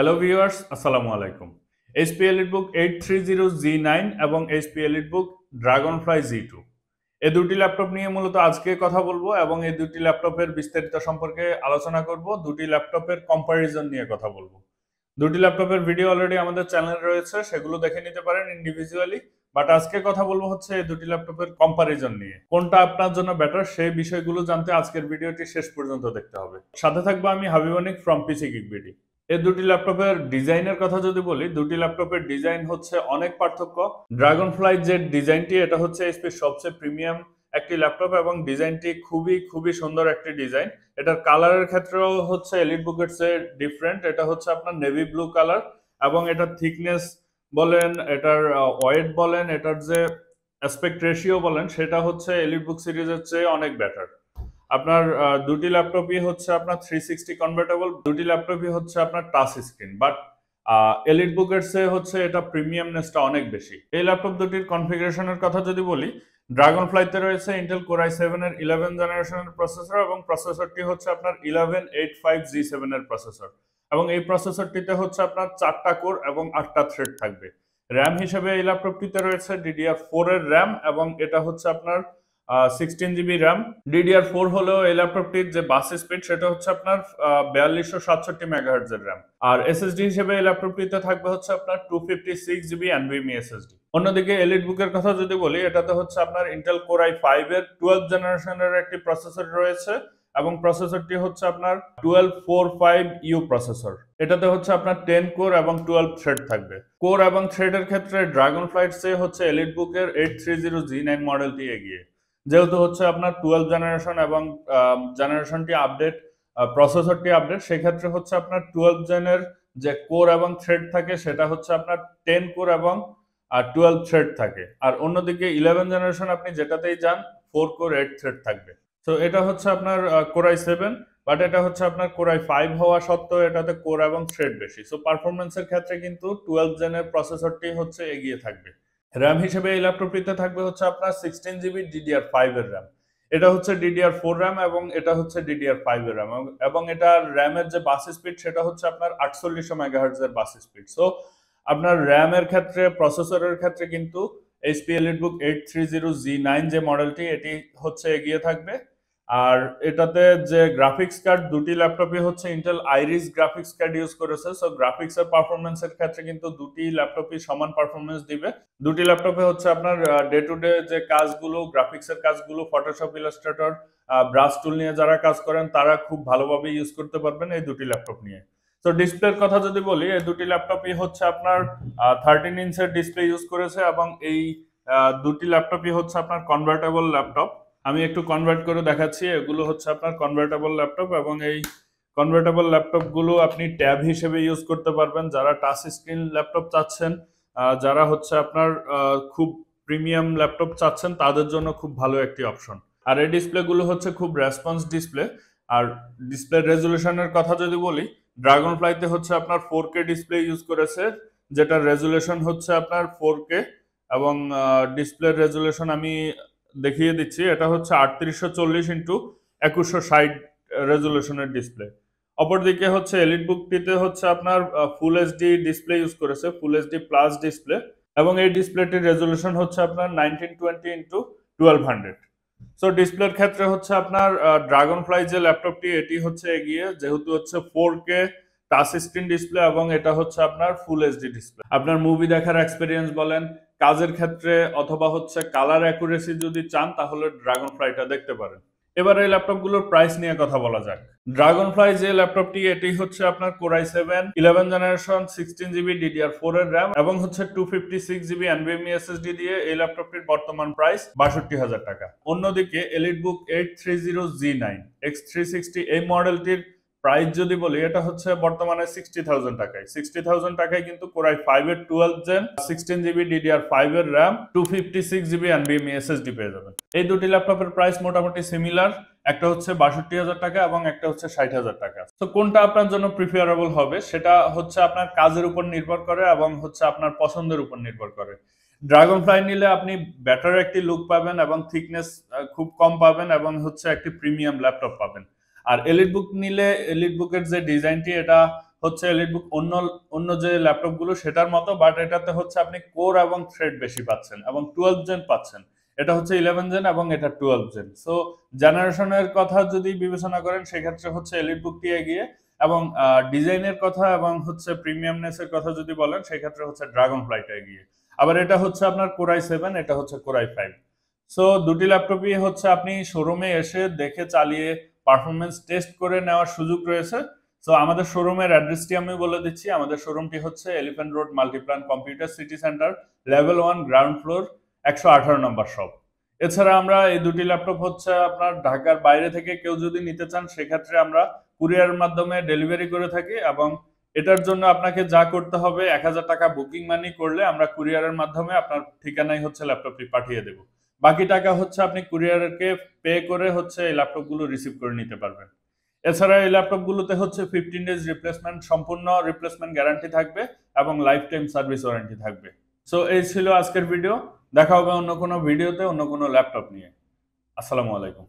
Hello viewers, আসসালামু আলাইকুম। HP EliteBook 830G9 এবং এইচপি এলিটবুক ড্রাগনফ্লাই G2 এই দুটি ল্যাপটপ নিয়ে মূলত আজকে কথা বলবো এবং এই দুটি ল্যাপটপের বিস্তারিত সম্পর্কে আলোচনা করব। দুটি ল্যাপটপের কম্পারিজন নিয়ে কথা বলবো। দুটি ল্যাপটপের ভিডিও অলরেডি আমাদের চ্যানেলে রয়েছে, সেগুলো দেখে নিতে পারেন ইন্ডিভিজুয়ালি। বাট আজকে কথা বলবো হচ্ছে এই দুটি ল্যাপটপের কম্পারিজন নিয়ে, কোনটা আপনার জন্য বেটার সেই বিষয়গুলো জানতে আজকের ভিডিওটি শেষ পর্যন্ত দেখতে হবে। সাথে থাকবো আমি হাবিবানিক ফ্রম পিসি গিগ বিডি। এই দুটি ল্যাপটপের ডিজাইনের কথা যদি বলি, দুটি ল্যাপটপের ডিজাইন হচ্ছে অনেক পার্থক্য। ড্রাগনফ্লাই যে ডিজাইনটি, এটা হচ্ছে এইচপির সবচেয়ে প্রিমিয়াম একটি ল্যাপটপ এবং ডিজাইনটি খুবই খুবই সুন্দর একটি ডিজাইন। এটার কালারের ক্ষেত্রেও হচ্ছে এলিটবুকের চেয়ে ডিফারেন্ট। এটা হচ্ছে আপনার নেভি ব্লু কালার এবং এটার থিকনেস বলেন, এটার ওয়েট বলেন, এটার যে অ্যাসপেক্ট রেশিও বলেন, সেটা হচ্ছে এলিটবুক সিরিজের চেয়ে অনেক বেটার। আপনার দুটি ল্যাপটপই হচ্ছে আপনার 360 কনভার্টেবল, দুটি ল্যাপটপই হচ্ছে আপনার টাচ স্ক্রিন, বাট এলিট বুকের চেয়ে হচ্ছে এটা প্রিমিয়ামনেসটা অনেক বেশি। এই ল্যাপটপ দুটির কনফিগারেশনের কথা যদি বলি, ড্রাগনফ্লাইতে রয়েছে ইন্টেল কোর i7 এর 11 জেনারেশনের প্রসেসর এবং প্রসেসরটি হচ্ছে আপনার 1185G7 এর প্রসেসর এবং এই প্রসেসরটিতে হচ্ছে আপনার 4টা কোর এবং 8টা থ্রেড থাকবে। র্যাম হিসেবে এই ল্যাপটপটিতে রয়েছে DDR4 এর র্যাম এবং এটা হচ্ছে আপনার 16 জিবি র্যাম। DDR4 হলেও এই ল্যাপটপটির যে বাস স্পিড সেটা হচ্ছে আপনার 4267 মেগাহার্টজ এর র্যাম। আর এসএসডি হিসেবে এই ল্যাপটপটিতে থাকবে হচ্ছে আপনার 256 জিবি NVMe SSD। অন্যদিকে এলিটবুকের কথা যদি বলি, এটাতে হচ্ছে আপনার ইন্টেল কোর i5 এর 12 জেনারেশনের একটি প্রসেসর রয়েছে এবং প্রসেসরটি হচ্ছে আপনার 1245U প্রসেসর। এটাতে হচ্ছে আপনার 10 কোর এবং 12 থ্রেড থাকবে। কোর এবং থ্রেডের ক্ষেত্রে ড্রাগনফ্লাইট চেয়ে হচ্ছে এলিটবুকের 830G9 মডেলটি এগিয়ে, যেহেতু হচ্ছে আপনার 12 জেনারেশন এবং জেনারেশনটি আপডেট, প্রসেসরটি আপডেট, সেক্ষেত্রে হচ্ছে আপনার 12 জেনের যে কোর এবং থ্রেড থাকে সেটা হচ্ছে আপনার 10 কোর এবং 12 থ্রেড থাকে। আর অন্যদিকে 11 জেনারেশন আপনি যেটাতেই যান 4 কোর 8 থ্রেড থাকবে। তো এটা হচ্ছে আপনার কোর i7, বাট এটা হচ্ছে আপনার কোর i5 হওয়া সত্ত্বেও এটাতে কোর এবং থ্রেড বেশি। সো পারফরমেন্সের ক্ষেত্রে কিন্তু 12 জেনের প্রসেসরটি হচ্ছে এগিয়ে থাকবে। র্যাম হিসেবে এই ল্যাপটপটিতে থাকবে হচ্ছে আপনার 16 জিবি DDR5 এর র্যাম। এটা হচ্ছে DDR4 র্যাম এবং এটা হচ্ছে DDR5 এর র্যাম এবং এটা র্যামের যে বাস স্পিড সেটা হচ্ছে আপনার 4800 মেগাহার্টজ এর বাস স্পিড। সো আপনার র্যামের ক্ষেত্রে, প্রসেসরের ক্ষেত্রে কিন্তু এইচপি এলিটবুক 830G9 যে মডেলটি, এটি হচ্ছে এগিয়ে থাকবে। আর এটাতে যে গ্রাফিক্স কার্ড, দুটি ল্যাপটপই হচ্ছে Intel iris graphics card use করেছে। সো গ্রাফিক্স এর পারফরমেন্সের ক্ষেত্রে কিন্তু দুটি ল্যাপটপই সমান পারফরমেন্স দিবে। দুটি ল্যাপটপে হচ্ছে আপনার ডে টু ডে যে কাজগুলো, গ্রাফিক্সের কাজগুলো, ফটোশপ, ইলাস্ট্রেটর, ব্রাশ টুল নিয়ে যারা কাজ করেন তারা খুব ভালোভাবে ইউজ করতে পারবেন এই দুটি ল্যাপটপ নিয়ে। তো ডিসপ্লের কথা যদি বলি, এই দুটি ল্যাপটপই হচ্ছে আপনার 13 ইঞ্চের ডিসপ্লে ইউজ করেছে এবং এই দুটি ল্যাপটপই হচ্ছে আপনার কনভার্টেবল ল্যাপটপ। আমি একটু কনভার্ট করে দেখাচ্ছি। এগুলো হচ্ছে আপনার কনভার্টেবল ল্যাপটপ এবং এই কনভার্টেবল ল্যাপটপগুলো আপনি ট্যাব হিসেবে ইউজ করতে পারবেন যারা টাচ স্ক্রিন ল্যাপটপ চাচ্ছেন। যারা হচ্ছে আপনার খুব প্রিমিয়াম ল্যাপটপ চাচ্ছেন তাদের জন্য খুব ভালো একটি অপশন। আর এই ডিসপ্লেগুলো হচ্ছে খুব রেসপন্স ডিসপ্লে। আর ডিসপ্লে রেজুলেশনের কথা যদি বলি, ড্রাগনফ্লাইতে হচ্ছে আপনার 4K ডিসপ্লে ইউজ করেছে, যেটার রেজুলেশন হচ্ছে আপনার 4K এবং ডিসপ্লের রেজুলেশন আমি দেখিয়ে দিচ্ছি। এটা হচ্ছে 3840x2160 রেজুলেশনের ডিসপ্লে। অপরদিকে হচ্ছে এলিটবুকটিতে হচ্ছে আপনার ফুল এইচডি ডিসপ্লে ইউজ করেছে, ফুল এইচডি প্লাস ডিসপ্লে, এবং এই ডিসপ্লেটির রেজুলেশন হচ্ছে আপনার 1920x1200। সো ডিসপ্লের ক্ষেত্রে হচ্ছে আপনার ড্রাগনফ্লাই যে ল্যাপটপটি, এটি হচ্ছে এগিয়ে, যেহেতু হচ্ছে 4K টাচ স্ক্রিন ডিসপ্লে এবং এটা হচ্ছে আপনার ফুল এইচডি ডিসপ্লে। আপনার মুভি দেখার এক্সপিরিয়েন্স বলেন, কাজের ক্ষেত্রে অথবা হচ্ছে কালার অ্যাকুরেসি যদি চান তাহলে ড্রাগনফ্লাইটা দেখতে পারেন। এবার এই ল্যাপটপগুলোর প্রাইস নিয়ে কথা বলা যাক। ড্রাগনফ্লাই যে ল্যাপটপটি, এটি হচ্ছে আপনার core i7 11 generation 16 GB DDR4 এর র্যাম এবং হচ্ছে 256 জিবি NVMe SSD দিয়ে এই ল্যাপটপটির বর্তমান প্রাইস 62,000 টাকা। অন্যদিকে এলিটবুক 830G9 X360 এই মডেলটির প্রাইস যদি বলি, এটা হচ্ছে বর্তমানে 60,000 টাকায়। 60,000 টাকায় কিন্তু কোর i5 এর 12 জেন 16 জিবি DDR5 এর র্যাম 256 জিবি NVMe SSD পেয়ে যাবেন। এই দুটি ল্যাপটপের প্রাইস মোটামুটি সিমিলার। একটা হচ্ছে 62,000 টাকা এবং একটা হচ্ছে 60,000 টাকা। তো কোনটা আপনার জন্য প্রিফারেবল হবে সেটা হচ্ছে আপনার কাজের উপর নির্ভর করে এবং হচ্ছে আপনার পছন্দের উপর নির্ভর করে। ড্রাগনফ্লাই নিলে আপনি বেটার একটি লুক পাবেন এবং থিকনেস খুব কম পাবেন এবং হচ্ছে একটি প্রিমিয়াম ল্যাপটপ পাবেন। আর এলিটবুক নিলে এলিটবুকের যে ডিজাইনটি, এটা হচ্ছে এলিটবুক অন্য অন্য যে ল্যাপটপগুলো সেটার মতো, বাট এটাতে হচ্ছে আপনি কোর এবং থ্রেড বেশি পাচ্ছেন এবং 12 জেন পাচ্ছেন। এটা হচ্ছে 11 জেন এবং এটা 12 জেন। সো জেনারেশনের কথা যদি বিবেচনা করেন সেক্ষেত্রে হচ্ছে এলিটবুকটি এগিয়ে, এবং ডিজাইনের কথা এবং হচ্ছে প্রিমিয়ামনেসের কথা যদি বলেন সেক্ষেত্রে হচ্ছে ড্রাগন ফ্লাইটা এগিয়ে। আবার এটা হচ্ছে আপনার কোরাই 7, এটা হচ্ছে কোরাই 5। সো দুটি ল্যাপটপই হচ্ছে আপনি শোরুমে এসে দেখে চালিয়ে পারফরমেন্স টেস্ট করে নেওয়ার সুযোগ রয়েছে। সো আমাদের শোরুমের অ্যাড্রেসটি আমি বলে দিচ্ছি। আমাদের শোরুমটি হচ্ছে elephant road Multiplan computer city centre, level 1, ground floor, 118 নম্বর শপ। এছাড়া আমরা এই দুটি ল্যাপটপ হচ্ছে আপনার ঢাকার বাইরে থেকে কেউ যদি নিতে চান সেক্ষেত্রে আমরা কুরিয়ারের মাধ্যমে ডেলিভারি করে থাকি, এবং এটার জন্য আপনাকে যা করতে হবে 1000 টাকা বুকিং মানি করলে আমরা কুরিয়ারের মাধ্যমে আপনার ঠিকানায় হচ্ছে ল্যাপটপটি পাঠিয়ে দেব। বাকি টাকা হচ্ছে আপনি কুরিয়ারকে পে করে হচ্ছে এই ল্যাপটপগুলো রিসিভ করে নিতে পারবেন। এছাড়া এই ল্যাপটপগুলোতে হচ্ছে 15 ডেজ রিপ্লেসমেন্ট, সম্পূর্ণ রিপ্লেসমেন্ট গ্যারান্টি থাকবে এবং লাইফ টাইম সার্ভিস ওয়ারেন্টি থাকবে। সো এই ছিল আজকের ভিডিও। দেখা হবে অন্য কোনো ভিডিওতে অন্য কোনো ল্যাপটপ নিয়ে। আসসালামু আলাইকুম।